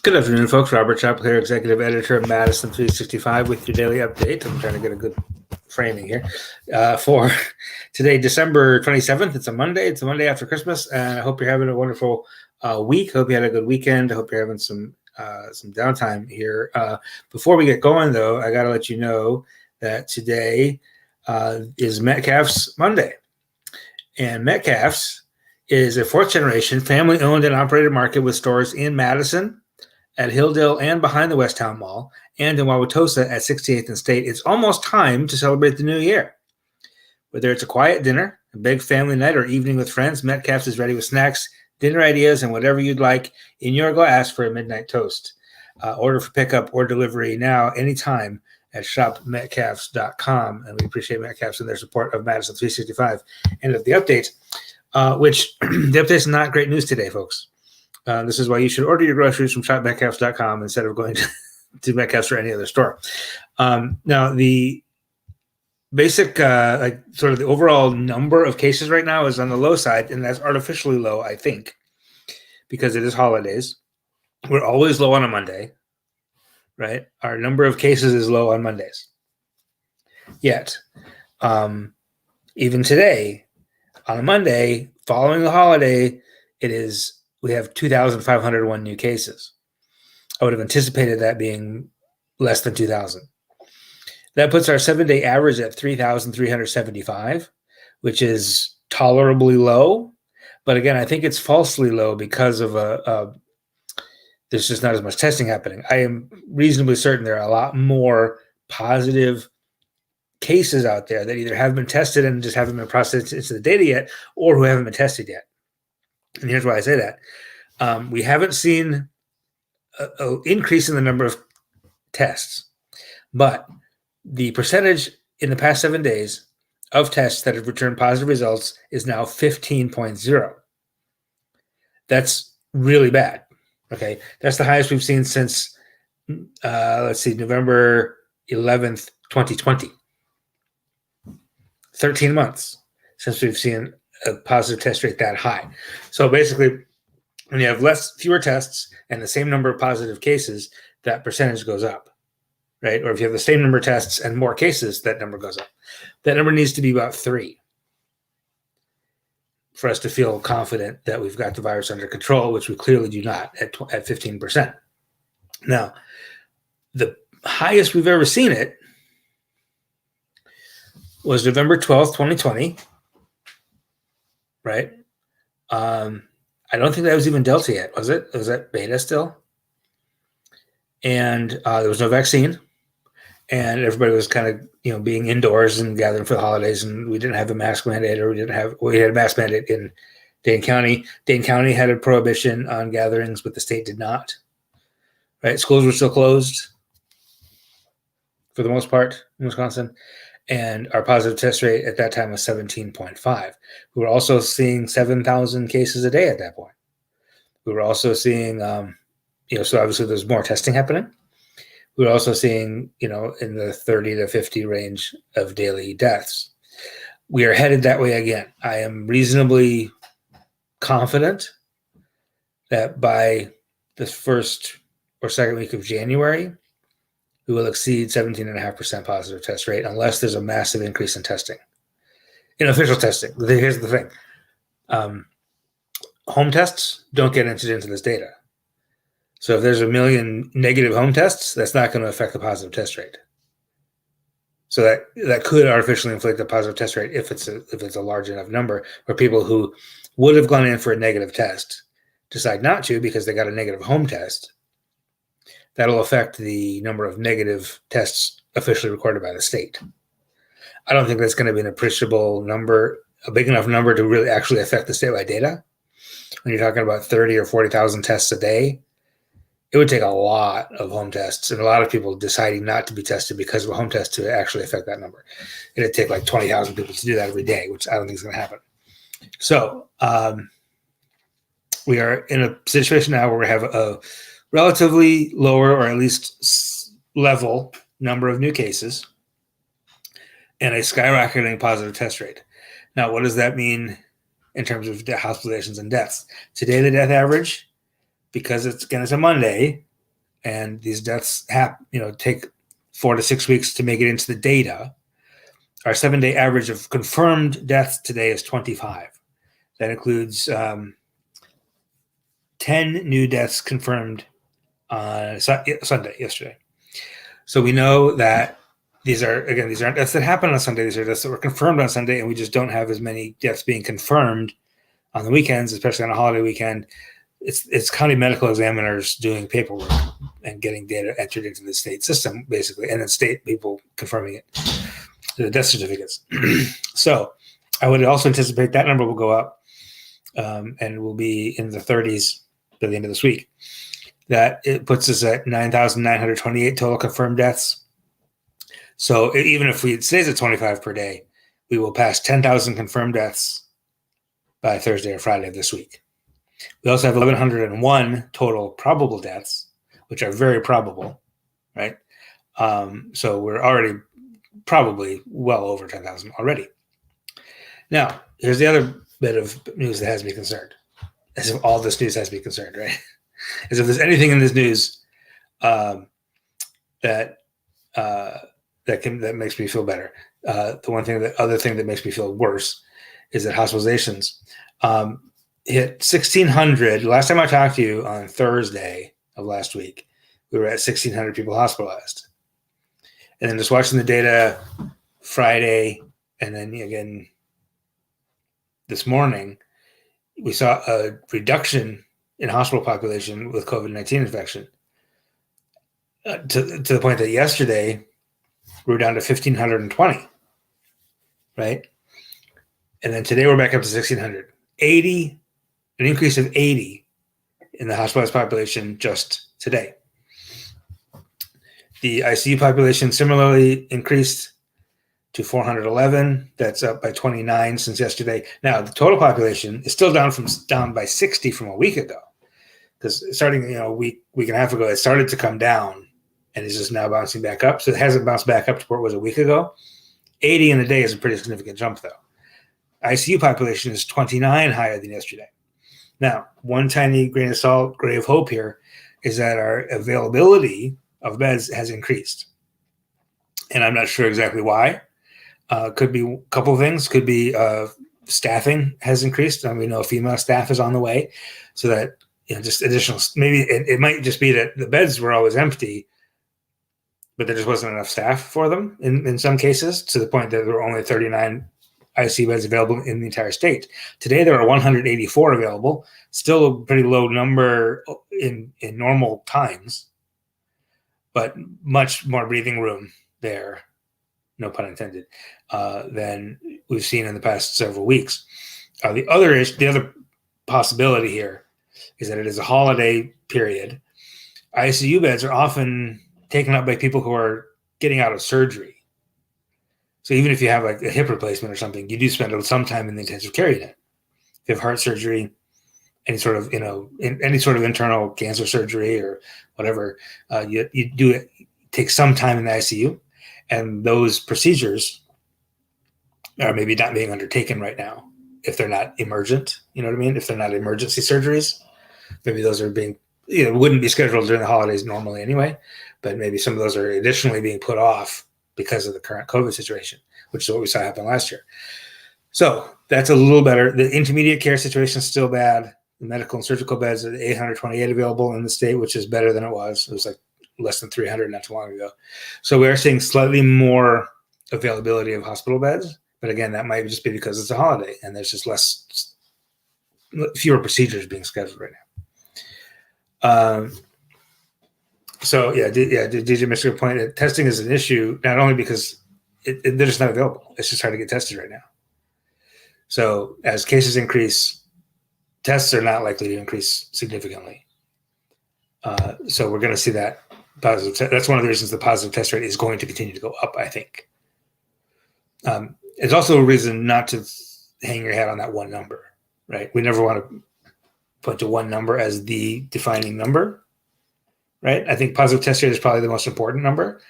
Good afternoon, folks. Robert Chappell here, Executive Editor of Madison365 with your daily update. I'm trying to get a good framing here for today, December 27th. It's a Monday. It's a Monday after Christmas, and I hope you're having a wonderful week. Hope you had a good weekend. I hope you're having some downtime here. Before we get going, though, I got to let you know that today is Metcalf's Monday, and Metcalf's is a fourth-generation, family-owned and operated market with stores in Madison, at Hilldale and behind the West Town Mall, and in Wauwatosa at 68th and State. It's almost time to celebrate the new year. Whether it's a quiet dinner, a big family night, or evening with friends, Metcalf's is ready with snacks, dinner ideas, and whatever you'd like in your glass for a midnight toast. Order for pickup or delivery now, anytime, at shopmetcalfs.com. And we appreciate Metcalf's and their support of Madison365 and of the update, which the update's not great news today, folks. This is why you should order your groceries from shopmetcalfs.com instead of going to Metcalf's or any other store. Now, the basic, sort of the overall number of cases right now is on the low side, and that's artificially low, I think, because it is holidays. We're always low on a Monday, right? Our number of cases is low on Mondays. Yet, even today, on a Monday, following the holiday, we have 2,501 new cases. I would have anticipated that being less than 2,000. That puts our 7-day average at 3,375, which is tolerably low. But again, I think it's falsely low because of there's just not as much testing happening. I am reasonably certain there are a lot more positive cases out there that either have been tested and just haven't been processed into the data yet, or who haven't been tested yet. And here's why I say that. We haven't seen an increase in the number of tests, but the percentage in the past 7 days of tests that have returned positive results is now 15.0. That's really bad. Okay. That's the highest we've seen since, November 11th, 2020. 13 months since we've seen a positive test rate that high. So basically, when you have fewer tests and the same number of positive cases, that percentage goes up, right? Or if you have the same number of tests and more cases, that number goes up. That number needs to be about 3 for us to feel confident that we've got the virus under control, which we clearly do not at 15%. Now, the highest we've ever seen it was November 12th, 2020. Right? I don't think that was even Delta yet, was it? Was that beta still? And there was no vaccine, and everybody was kind of being indoors and gathering for the holidays, and we didn't have a mask mandate, or we had a mask mandate in Dane County. Dane County had a prohibition on gatherings, but the state did not. Right? Schools were still closed for the most part in Wisconsin. And our positive test rate at that time was 17.5. We were also seeing 7,000 cases a day at that point. We were also seeing, so obviously there's more testing happening. We were also seeing, in the 30 to 50 range of daily deaths. We are headed that way again. I am reasonably confident that by the first or second week of January, we will exceed 17.5% positive test rate unless there's a massive increase in testing, in official testing. Here's the thing. Home tests don't get entered into this data. So if there's 1 million negative home tests, that's not going to affect the positive test rate. So that could artificially inflate the positive test rate if it's a large enough number, where people who would have gone in for a negative test decide not to because they got a negative home test. That'll affect the number of negative tests officially recorded by the state. I don't think that's going to be an appreciable number, a big enough number to really actually affect the statewide data. When you're talking about 30 or 40,000 tests a day, it would take a lot of home tests and a lot of people deciding not to be tested because of a home test to actually affect that number. It'd take like 20,000 people to do that every day, which I don't think is going to happen. So we are in a situation now where we have a relatively lower, or at least level, number of new cases and a skyrocketing positive test rate. Now, what does that mean in terms of hospitalizations and deaths? Today, the death average, because it's a Monday, and these deaths take 4 to 6 weeks to make it into the data. Our 7-day average of confirmed deaths today is 25. That includes 10 new deaths confirmed on Sunday, yesterday. So we know that these aren't deaths that happen on Sunday. These are deaths that were confirmed on Sunday, and we just don't have as many deaths being confirmed on the weekends, especially on a holiday weekend. It's county medical examiners doing paperwork and getting data entered into the state system, basically, and then state people confirming it, the death certificates. So I would also anticipate that number will go up and will be in the 30s by the end of this week. That it puts us at 9,928 total confirmed deaths. So even if it stays at 25 per day, we will pass 10,000 confirmed deaths by Thursday or Friday of this week. We also have 1,101 total probable deaths, which are very probable, right? So we're already probably well over 10,000 already. Now, here's the other bit of news that has me concerned. As if all this news has me concerned, right? As if there's anything in this news that makes me feel better. The other thing that makes me feel worse is that hospitalizations hit 1,600. Last time I talked to you on Thursday of last week, we were at 1,600 people hospitalized. And then just watching the data Friday and then again this morning, we saw a reduction in hospital population with COVID-19 infection to the point that yesterday we were down to 1,520, right? And then today we're back up to 1,600. An increase of 80 in the hospitalized population just today. The ICU population similarly increased to 411. That's up by 29 since yesterday. Now, the total population is still down by 60 from a week ago. Because starting, a week and a half ago, it started to come down and is just now bouncing back up. So it hasn't bounced back up to where it was a week ago. 80 in a day is a pretty significant jump, though. ICU population is 29 higher than yesterday. Now, one tiny grain of salt, ray of hope here is that our availability of beds has increased. And I'm not sure exactly why. Could be a couple of things. Could be staffing has increased. And we know female staff is on the way. So that, just additional, maybe it might just be that the beds were always empty, but there just wasn't enough staff for them in some cases, to the point that there were only 39 ICU beds available in the entire state. Today, there are 184 available, still a pretty low number in normal times, but much more breathing room there, no pun intended, than we've seen in the past several weeks. The other possibility here is that it is a holiday period. ICU beds are often taken up by people who are getting out of surgery. So even if you have like a hip replacement or something, you do spend some time in the intensive care unit. If you have heart surgery, any sort of internal cancer surgery or whatever, you do it. Take some time in the ICU, and those procedures are maybe not being undertaken right now if they're not emergent. You know what I mean? If they're not emergency surgeries, maybe those are being wouldn't be scheduled during the holidays normally anyway, but maybe some of those are additionally being put off because of the current COVID situation, which is what we saw happen last year. So that's a little better. The intermediate care situation is still bad. The medical and surgical beds are 828 available in the state, which is better than it was. It was like less than 300 not too long ago. So we are seeing slightly more availability of hospital beds. But again, that might just be because it's a holiday and there's just fewer procedures being scheduled right now. DJ makes a good point. Testing is an issue, not only because they're just not available. It's just hard to get tested right now. So as cases increase, tests are not likely to increase significantly. So we're going to see that positive. That's one of the reasons the positive test rate is going to continue to go up, I think. It's also a reason not to hang your hat on that one number, right? We never want to put to one number as the defining number, right? I think positive test rate is probably the most important number,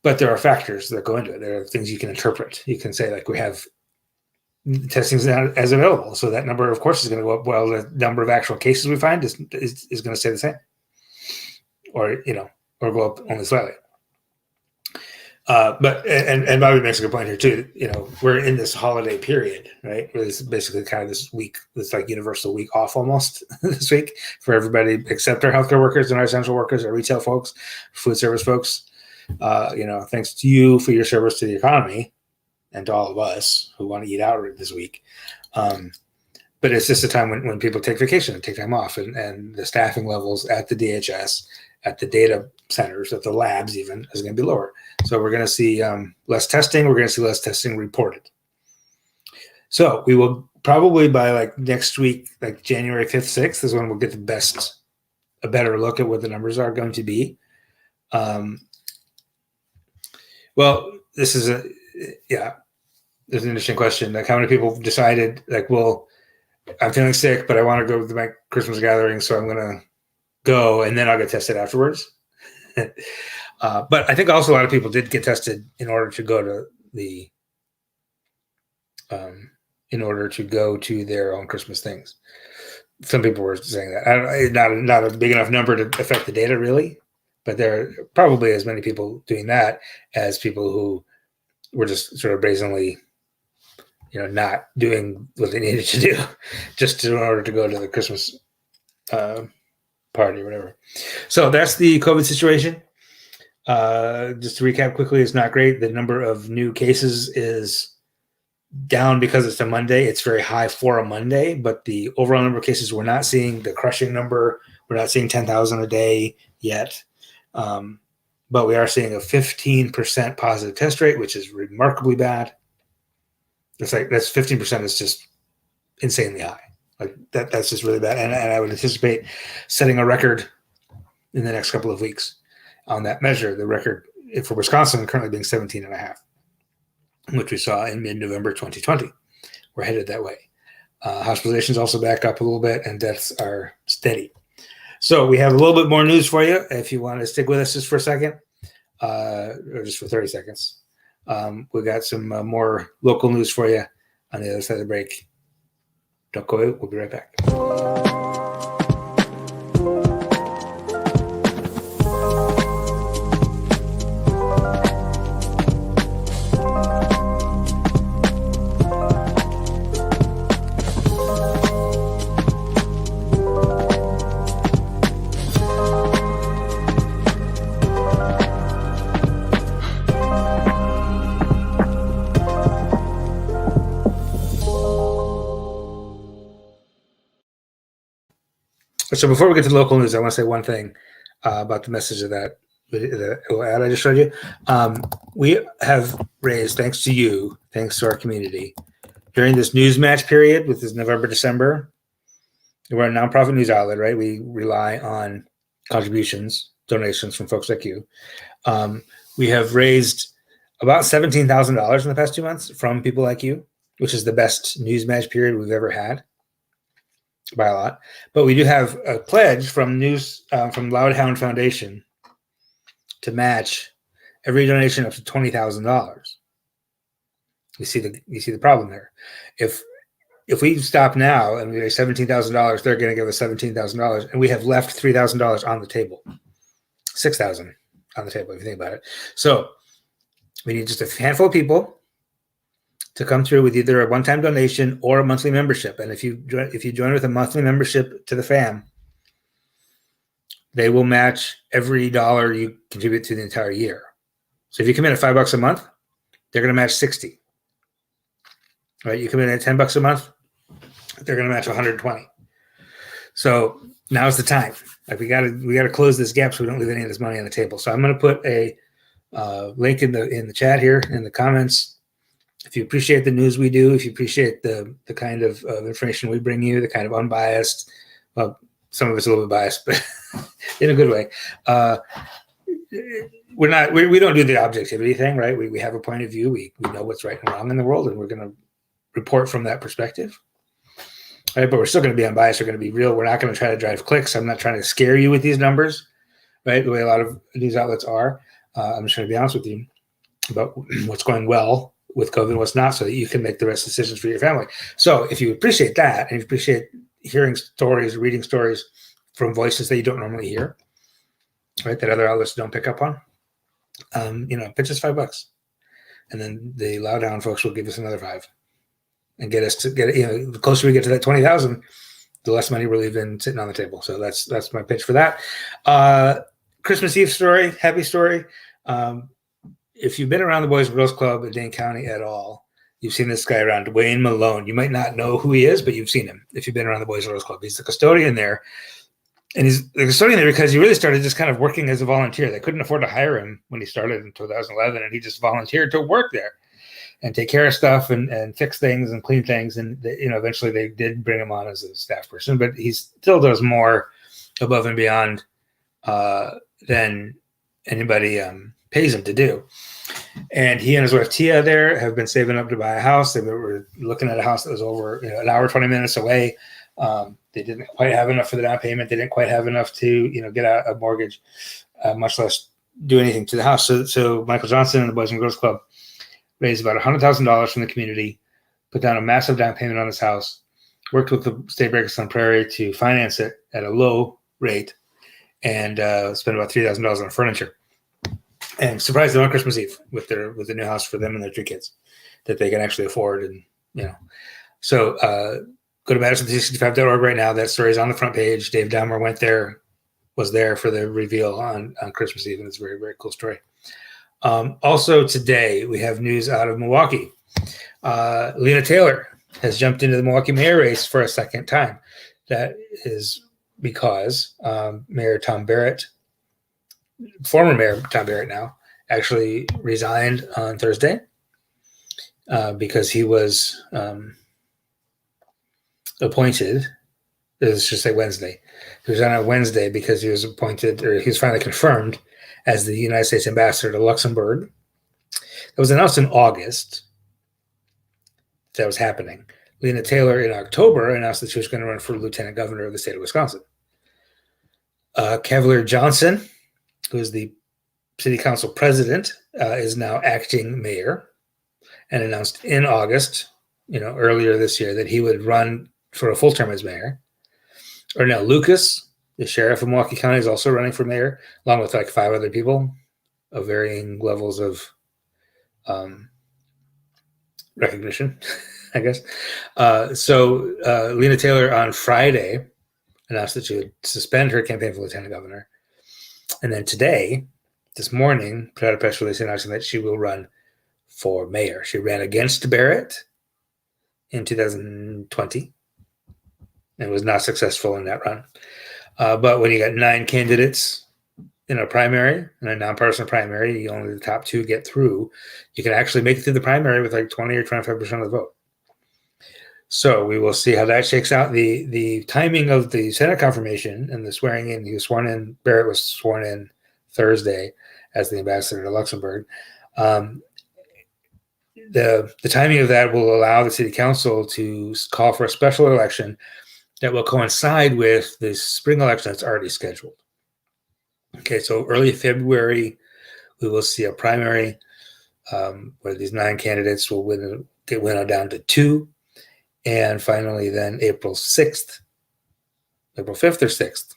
but there are factors that go into it. There are things you can interpret. You can say, like, we have testing as available. So that number, of course, is going to go up. Well, the number of actual cases we find is going to stay the same. or go up only slightly. But Bobby makes a good point here too. We're in this holiday period, right? It's basically kind of this week, this like universal week off almost this week for everybody except our healthcare workers and our essential workers, our retail folks, food service folks. Thanks to you for your service to the economy and to all of us who want to eat out this week. But it's just a time when people take vacation and take time off, and the staffing levels at the DHS, at the data centers, at the labs even, is going to be lower. So we're going to see less testing. We're going to see less testing reported. So we will probably by like next week, like January 5th, 6th is when we'll get a better look at what the numbers are going to be. Well, this is there's an interesting question. Like how many people decided like, well, I'm feeling sick, but I want to go to my Christmas gathering, so I'm going to go, and then I'll get tested afterwards. But I think also a lot of people did get tested in order to go to their own Christmas things. Some people were saying that. Not a big enough number to affect the data really, but there are probably as many people doing that as people who were just sort of brazenly, not doing what they needed to do just in order to go to the Christmas party or whatever. So that's the COVID situation. Just to recap quickly, it's not great. The number of new cases is down because it's a Monday. It's very high for a Monday, but the overall number of cases, we're not seeing the crushing number. We're not seeing 10,000 a day yet. But we are seeing a 15% positive test rate, which is remarkably bad. That's 15% is just insanely high. Like that's just really bad. And I would anticipate setting a record in the next couple of weeks on that measure. The record for Wisconsin currently being 17.5, which we saw in mid-November 2020. We're headed that way. Hospitalizations also back up a little bit, and deaths are steady. So we have a little bit more news for you. If you want to stick with us just for a second, or just for 30 seconds. We got some more local news for you on the other side of the break. Don't go away. We'll be right back. So before we get to local news, I want to say one thing about the message of that ad I just showed you. We have raised, thanks to you, thanks to our community, during this news match period with this November, December. We're a nonprofit news outlet, right? We rely on contributions, donations from folks like you. We have raised about $17,000 in the past 2 months from people like you, which is the best news match period we've ever had. By a lot, but we do have a pledge from Loudhound Foundation to match every donation up to $20,000. You see the problem there. If we stop now and we raise $17,000, they're going to give us $17,000, and we have left $3,000 on the table, $6,000 on the table if you think about it. So we need just a handful of people to come through with either a one-time donation or a monthly membership. And if you join with a monthly membership to the fam, they will match every dollar you contribute to the entire year. So if you come in at $5 a month, they're going to match 60. Right? You come in at $10 a month, they're going to match 120. So now's the time. Like we got to close this gap so we don't leave any of this money on the table. So I'm going to put a link in the chat here in the comments. If you appreciate the news we do, if you appreciate the kind of information we bring you, the kind of unbiased, well, some of it's a little bit biased, but in a good way. We don't do the objectivity thing, right? We have a point of view. We know what's right and wrong in the world, and we're going to report from that perspective. Right? But we're still going to be unbiased. We're going to be real. We're not going to try to drive clicks. I'm not trying to scare you with these numbers, right? The way a lot of news outlets are. I'm just trying to be honest with you about what's going well with COVID and what's not, so that you can make the best decisions for your family. So if you appreciate that, and you appreciate hearing stories, reading stories from voices that you don't normally hear, right? That other outlets don't pick up on. Pitch us $5, and then the loud down folks will give us another $5, and get us to get it. The closer we get to that 20,000, the less money we're leaving sitting on the table. So that's my pitch for that. Christmas Eve story, happy story. If you've been around the Boys and Girls Club at Dane County at all, you've seen this guy around, Wayne Malone. You might not know who he is, but you've seen him if you've been around the Boys and Girls Club. He's the custodian there. And he's the custodian there because he really started just kind of working as a volunteer. They couldn't afford to hire him when he started in 2011, and he just volunteered to work there and take care of stuff and fix things and clean things. And eventually they did bring him on as a staff person, but he still does more above and beyond than anybody pays him to do. And he and his wife Tia there have been saving up to buy a house. They were looking at a house that was over an hour, 20 minutes away. They didn't quite have enough for the down payment. They didn't quite have enough to get a mortgage, much less do anything to the house. So Michael Johnson and the Boys and Girls Club raised about $100,000 from the community, put down a massive down payment on this house, worked with the State Bank of Sun Prairie to finance it at a low rate, and spent about $3,000 on furniture. And surprised them on Christmas Eve with the new house for them and their 2 kids that they can actually afford. And so go to Madison365.org right now. That story is on the front page. Dave Dahmer was there for the reveal on Christmas Eve, and it's a very, very cool story. Also today, we have news out of Milwaukee. Lena Taylor has jumped into the Milwaukee mayor race for a second time. That is because Mayor Tom Barrett, former Mayor Tom Barrett now, actually resigned on Thursday because he was appointed. Let's just say Wednesday. He was on Wednesday because he was appointed, or he was finally confirmed as the United States ambassador to Luxembourg. It was announced in August that was happening. Lena Taylor in October announced that she was going to run for lieutenant governor of the state of Wisconsin. Cavalier Johnson, who is the city council president, is now acting mayor, and announced in August, earlier this year, that he would run for a full term as mayor. Ernell Lucas, the sheriff of Milwaukee County, is also running for mayor, along with 5 other people of varying levels of recognition, I guess. So Lena Taylor on Friday announced that she would suspend her campaign for lieutenant governor. And then this morning, put out a press release announcing that she will run for mayor. She ran against Barrett in 2020 and was not successful in that run. But when you got 9 candidates in a primary, in a nonpartisan primary, only the top 2 get through. You can actually make it through the primary with 20 or 25% of the vote. So we will see how that shakes out. The timing of the Senate confirmation and the swearing in, Barrett was sworn in Thursday as the ambassador to Luxembourg. The timing of that will allow the city council to call for a special election that will coincide with the spring election that's already scheduled. Okay, so early February, we will see a primary where these 9 candidates will get winnowed down to 2. And finally, then April 5th or 6th,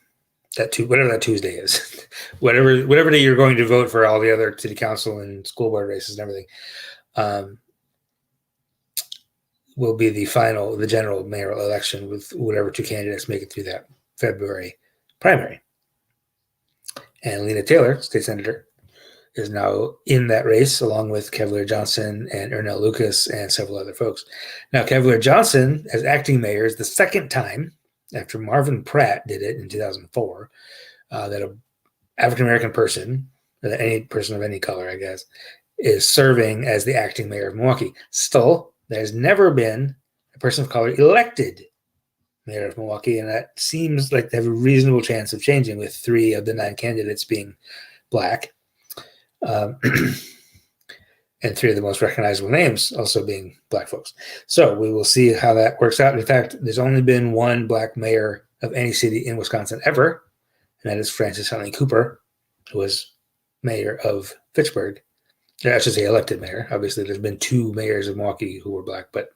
whatever that Tuesday is, whatever day you're going to vote for all the other city council and school board races and everything, will be the general mayoral election with whatever 2 candidates make it through that February primary. And Lena Taylor, state senator, is now in that race along with Cavalier Johnson and Ernell Lucas and several other folks. Now, Cavalier Johnson, as acting mayor, is the second time after Marvin Pratt did it in 2004 that an African-American person, or any person of any color, I guess, is serving as the acting mayor of Milwaukee. Still, there's never been a person of color elected mayor of Milwaukee, and that seems like they have a reasonable chance of changing with 3 of the 9 candidates being Black. And 3 of the most recognizable names also being Black folks. So we will see how that works out. In fact, there's only been 1 Black mayor of any city in Wisconsin ever, and that is Frances Huntley Cooper, who was mayor of Fitchburg. I should say elected mayor. Obviously, there's been 2 mayors of Milwaukee who were Black, but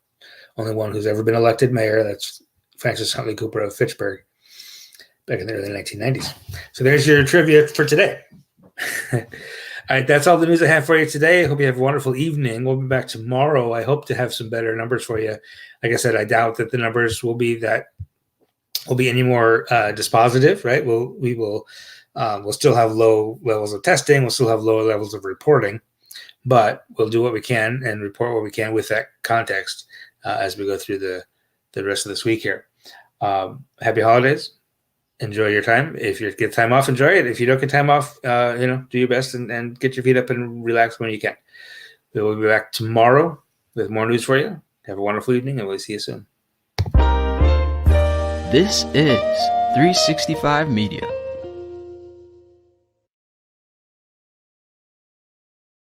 only one who's ever been elected mayor. That's Frances Huntley Cooper of Fitchburg. back in the early 1990s. So there's your trivia for today. All right, that's all the news I have for you today. I hope you have a wonderful evening. We'll be back tomorrow. I hope to have some better numbers for you. Like I said, I doubt that the numbers will be any more dispositive, right? We'll still have low levels of testing. We'll still have lower levels of reporting, but we'll do what we can and report what we can with that context as we go through the rest of this week here. Happy holidays. Enjoy your time. If you get time off, enjoy it. If you don't get time off, do your best and get your feet up and relax when you can. We will be back tomorrow with more news for you. Have a wonderful evening, and we'll see you soon. This is 365 Media.